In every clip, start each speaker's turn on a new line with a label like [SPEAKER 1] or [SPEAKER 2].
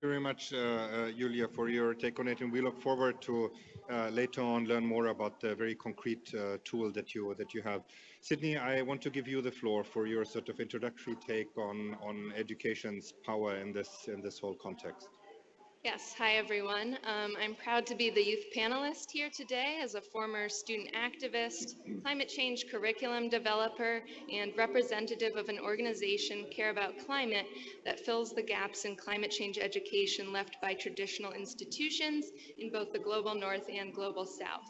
[SPEAKER 1] Very much, Julia, for your take on it, and we look forward to later on learn more about the very concrete tool that you have. Sydney, I want to give you the floor for your sort of introductory take on education's power in this whole context.
[SPEAKER 2] Yes, hi everyone. I'm proud to be the youth panelist here today as a former student activist, climate change curriculum developer, and representative of an organization, Care About Climate, that fills the gaps in climate change education left by traditional institutions in both the global north and global south.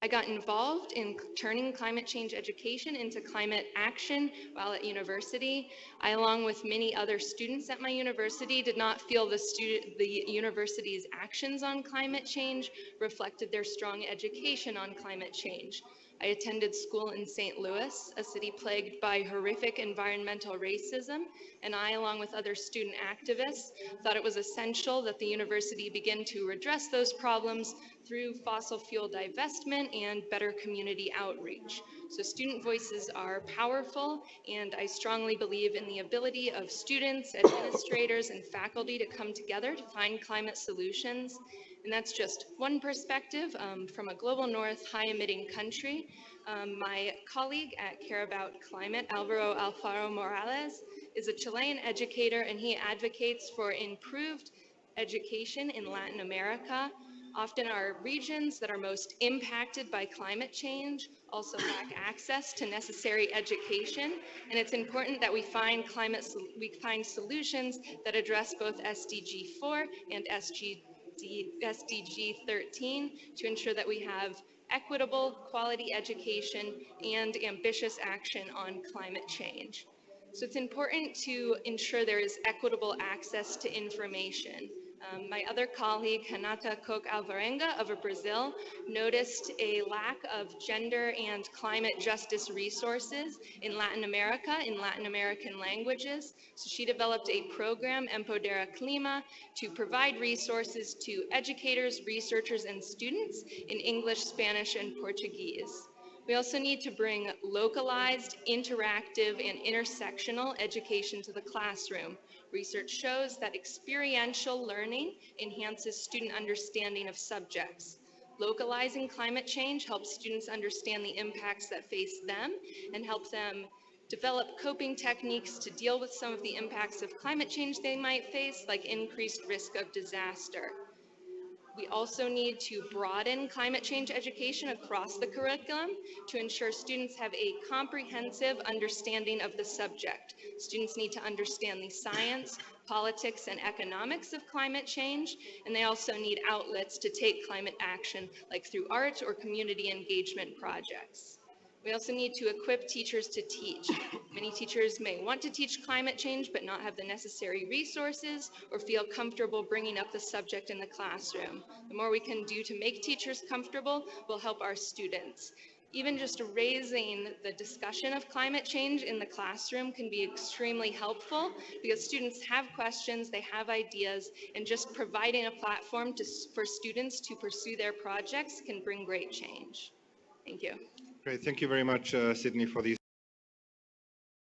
[SPEAKER 2] I got involved in turning climate change education into climate action while at university. I, along with many other students at my university, did not feel the university's actions on climate change reflected their strong education on climate change. I attended school in St. Louis, a city plagued by horrific environmental racism, and I, along with other student activists, thought it was essential that the university begin to address those problems through fossil fuel divestment and better community outreach. So student voices are powerful, and I strongly believe in the ability of students, administrators, and faculty to come together to find climate solutions. And that's just one perspective from a global north high emitting country. My colleague at Care About Climate, Alvaro Alfaro Morales, is a Chilean educator, and he advocates for improved education in Latin America. Often our regions that are most impacted by climate change also lack access to necessary education, and it's important that we find solutions that address both SDG 4 and SDG 13 to ensure that we have equitable, quality education, and ambitious action on climate change. So it's important to ensure there is equitable access to information. My other colleague, Renata Koch Alvarenga of Brazil, noticed a lack of gender and climate justice resources in Latin America, in Latin American languages. So she developed a program, Empodera Clima, to provide resources to educators, researchers, and students in English, Spanish, and Portuguese. We also need to bring localized, interactive, and intersectional education to the classroom. Research shows that experiential learning enhances student understanding of subjects. Localizing climate change helps students understand the impacts that face them and help them develop coping techniques to deal with some of the impacts of climate change they might face, like increased risk of disaster. We also need to broaden climate change education across the curriculum to ensure students have a comprehensive understanding of the subject. Students need to understand the science, politics, and economics of climate change, and they also need outlets to take climate action, like through art or community engagement projects. We also need to equip teachers to teach. Many teachers may want to teach climate change but not have the necessary resources or feel comfortable bringing up the subject in the classroom. The more we can do to make teachers comfortable will help our students. Even just raising the discussion of climate change in the classroom can be extremely helpful because students have questions, they have ideas, and just providing a platform for students to pursue their projects can bring great change. Thank you.
[SPEAKER 1] Great, thank you very much, Sydney, for these.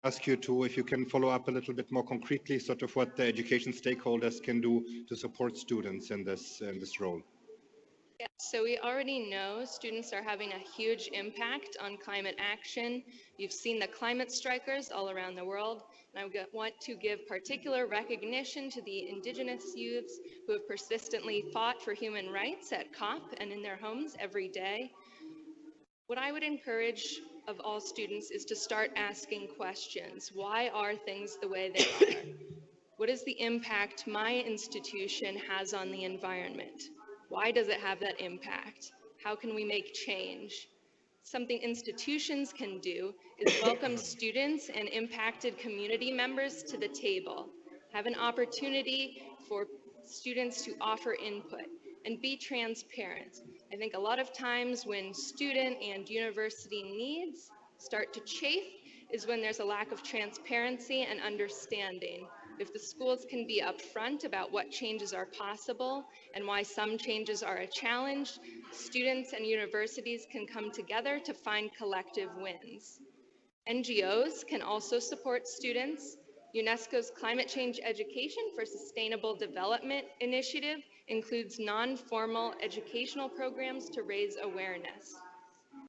[SPEAKER 1] Ask you to, if you can follow up a little bit more concretely, sort of what the education stakeholders can do to support students in this role.
[SPEAKER 2] Yeah, so we already know students are having a huge impact on climate action. You've seen the climate strikers all around the world, and I want to give particular recognition to the Indigenous youths who have persistently fought for human rights at COP and in their homes every day. What I would encourage of all students is to start asking questions. Why are things the way they are? What is the impact my institution has on the environment? Why does it have that impact? How can we make change? Something institutions can do is welcome students and impacted community members to the table, have an opportunity for students to offer input, and be transparent. I think a lot of times when student and university needs start to chafe is when there's a lack of transparency and understanding. If the schools can be upfront about what changes are possible and why some changes are a challenge, students and universities can come together to find collective wins. NGOs can also support students. UNESCO's Climate Change Education for Sustainable Development initiative includes non-formal educational programs to raise awareness.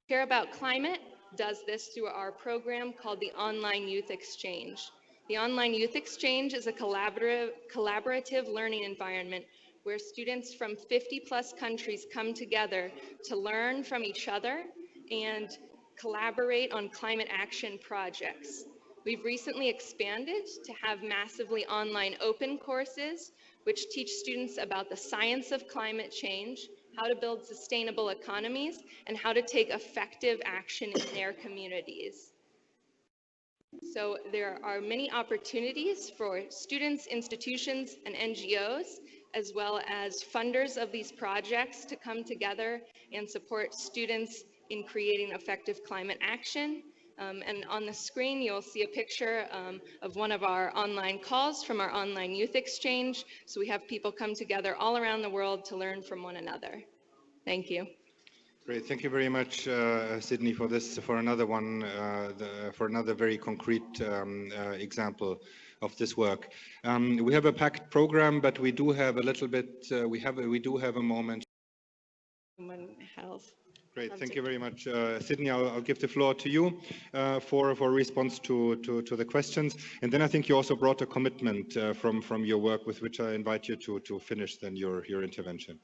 [SPEAKER 2] Care About Climate does this through our program called the Online Youth Exchange. The Online Youth Exchange is a collaborative learning environment where students from 50+ countries come together to learn from each other and collaborate on climate action projects. We've recently expanded to have massively online open courses, which teach students about the science of climate change, how to build sustainable economies, and how to take effective action in their communities. So there are many opportunities for students, institutions, and NGOs, as well as funders of these projects to come together and support students in creating effective climate action. And on the screen, you'll see a picture of one of our online calls from our online youth exchange. So we have people come together all around the world to learn from one another. Thank you.
[SPEAKER 1] Great, thank you very much, Sydney, for this, for another one, for another very concrete example of this work. We have a packed program, but we do have a little bit. We do have a moment.
[SPEAKER 2] Human health.
[SPEAKER 1] Great, thank you very much, Sydney. I'll give the floor to you for response to the questions, and then I think you also brought a commitment from your work, with which I invite you to finish then your intervention.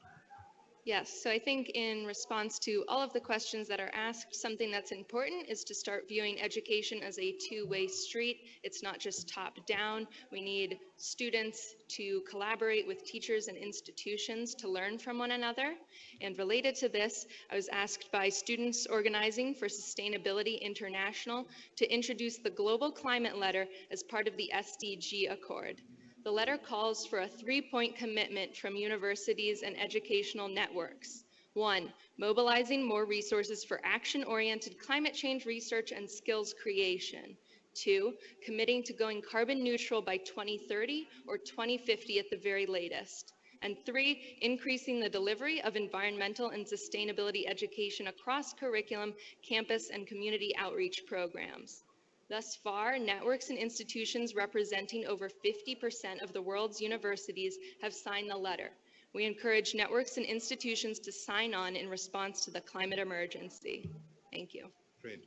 [SPEAKER 2] Yes, so I think in response to all of the questions that are asked, something that's important is to start viewing education as a two-way street. It's not just top-down. We need students to collaborate with teachers and institutions to learn from one another. And related to this, I was asked by Students Organizing for Sustainability International to introduce the Global Climate Letter as part of the SDG Accord. The letter calls for a 3-point commitment from universities and educational networks. 1, mobilizing more resources for action-oriented climate change research and skills creation. 2, committing to going carbon neutral by 2030 or 2050 at the very latest. And 3, increasing the delivery of environmental and sustainability education across curriculum, campus, and community outreach programs. Thus far, networks and institutions representing over 50% of the world's universities have signed the letter. We encourage networks and institutions to sign on in response to the climate emergency. Thank you.
[SPEAKER 1] Great.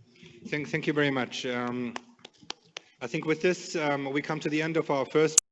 [SPEAKER 1] Thank you very much. I think with this, we come to the end of our first